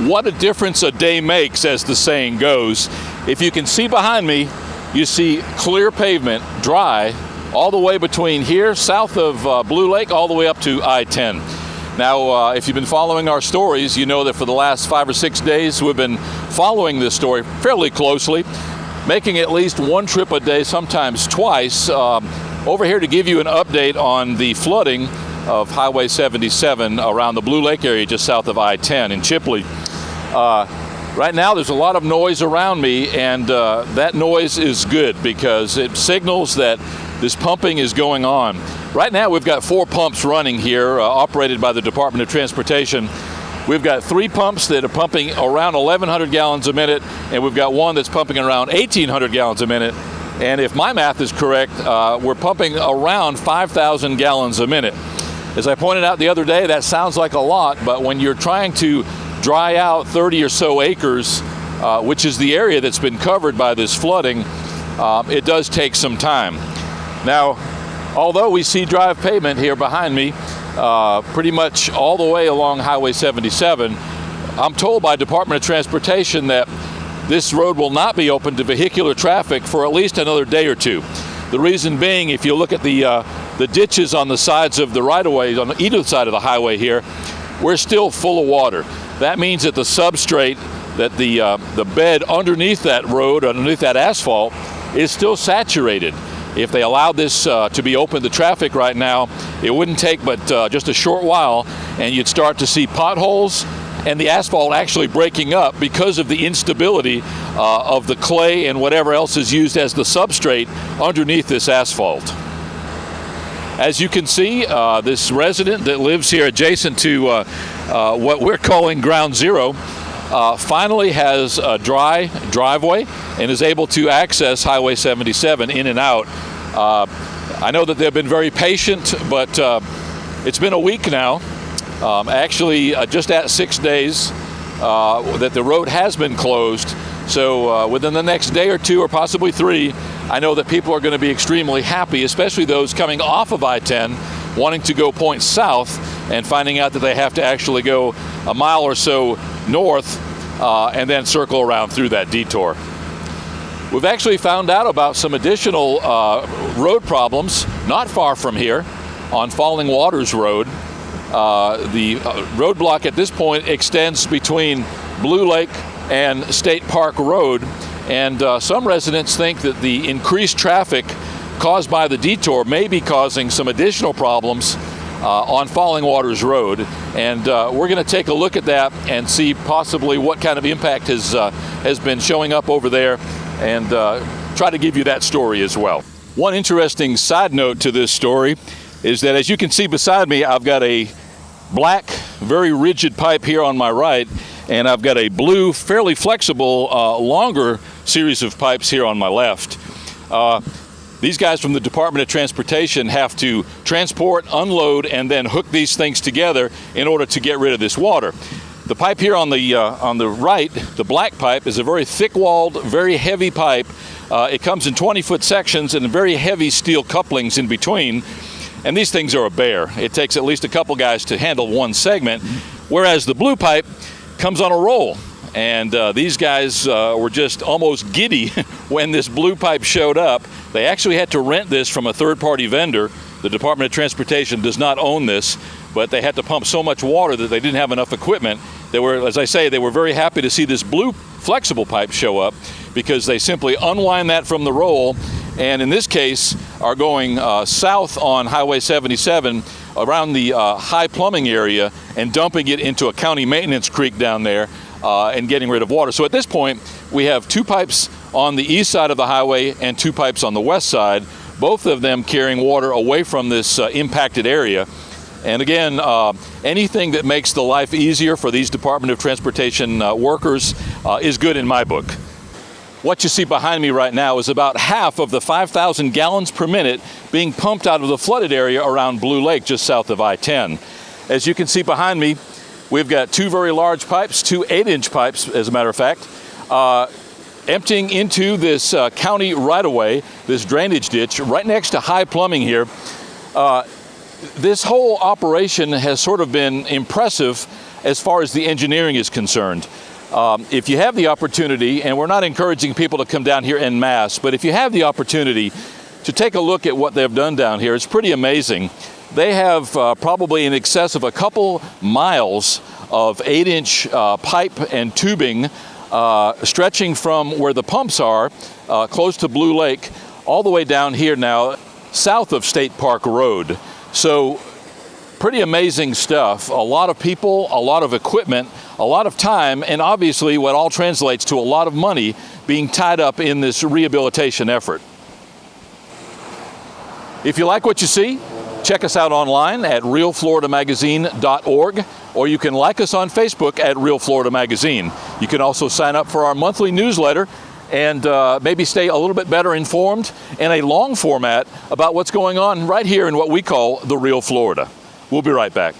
what a difference a day makes, as the saying goes. If you can see behind me, you see clear pavement, dry, all the way between here, south of Blue Lake, all the way up to I-10. Now, if you've been following our stories, you know that for the last 5 or 6 days, we've been following this story fairly closely, making at least one trip a day, sometimes twice, over here to give you an update on the flooding of Highway 77 around the Blue Lake area just south of I-10 in Chipley. Right now there's a lot of noise around me, and that noise is good because it signals that this pumping is going on. Right now we've got 4 pumps running here, operated by the Department of Transportation. We've got 3 pumps that are pumping around 1,100 gallons a minute, and we've got one that's pumping around 1,800 gallons a minute. And if my math is correct, we're pumping around 5,000 gallons a minute. As I pointed out the other day, that sounds like a lot, but when you're trying to dry out 30 or so acres, which is the area that's been covered by this flooding, it does take some time. Now, although we see dry pavement here behind me, pretty much all the way along Highway 77, I'm told by Department of Transportation that this road will not be open to vehicular traffic for at least another day or two. The reason being, if you look at the ditches on the sides of the right-of-ways on either side of the highway here, we're still full of water. That means that the substrate, that the bed underneath that road, underneath that asphalt, is still saturated. If they allowed this to be open to traffic right now, it wouldn't take but just a short while, and you'd start to see potholes and the asphalt actually breaking up because of the instability of the clay and whatever else is used as the substrate underneath this asphalt. As you can see, this resident that lives here adjacent to what we're calling Ground Zero finally has a dry driveway and is able to access Highway 77 in and out. I know that they've been very patient, but it's been a week now, actually just at 6 days that the road has been closed. So within the next day or 2 or possibly 3, I know that people are going to be extremely happy, especially those coming off of I-10, wanting to go point south and finding out that they have to actually go a mile or so north and then circle around through that detour. We've actually found out about some additional road problems not far from here on Falling Waters Road. The roadblock at this point extends between Blue Lake and State Park Road, and some residents think that the increased traffic caused by the detour may be causing some additional problems on Falling Waters Road, and we're going to take a look at that and see possibly what kind of impact has been showing up over there, and try to give you that story as well. One interesting side note to this story is that, as you can see beside me, I've got a black, very rigid pipe here on my right, and I've got a blue, fairly flexible, longer series of pipes here on my left. These guys from the Department of Transportation have to transport, unload, and then hook these things together in order to get rid of this water. The pipe here on the right, the black pipe, is a very thick-walled, very heavy pipe. It comes in 20-foot sections and very heavy steel couplings in between. And these things are a bear. It takes at least a couple guys to handle one segment, whereas the blue pipe comes on a roll. And these guys were just almost giddy when this blue pipe showed up. They actually had to rent this from a third-party vendor. The Department of Transportation does not own this, but they had to pump so much water that they didn't have enough equipment. They were, as I say, they were very happy to see this blue flexible pipe show up, because they simply unwind that from the roll, and in this case are going south on Highway 77 around the high plumbing area and dumping it into a county maintenance creek down there and getting rid of water. So at this point, we have 2 pipes on the east side of the highway and 2 pipes on the west side, both of them carrying water away from this impacted area. And again, anything that makes the life easier for these Department of Transportation workers is good in my book. What you see behind me right now is about half of the 5,000 gallons per minute being pumped out of the flooded area around Blue Lake just south of I-10. As you can see behind me, we've got 2 very large pipes, 2 8-inch pipes, as a matter of fact, emptying into this county right-of-way, this drainage ditch right next to high plumbing here. This whole operation has sort of been impressive as far as the engineering is concerned. If you have the opportunity, and we're not encouraging people to come down here en masse, but if you have the opportunity to take a look at what they've done down here, it's pretty amazing. They have probably in excess of a couple miles of 8-inch pipe and tubing stretching from where the pumps are, close to Blue Lake, all the way down here now, south of State Park Road. So pretty amazing stuff. A lot of people, a lot of equipment, a lot of time, and obviously what all translates to a lot of money being tied up in this rehabilitation effort. If you like what you see, check us out online at realfloridamagazine.org, or you can like us on Facebook at Real Florida Magazine. You can also sign up for our monthly newsletter and maybe stay a little bit better informed in a long format about what's going on right here in what we call the Real Florida. We'll be right back.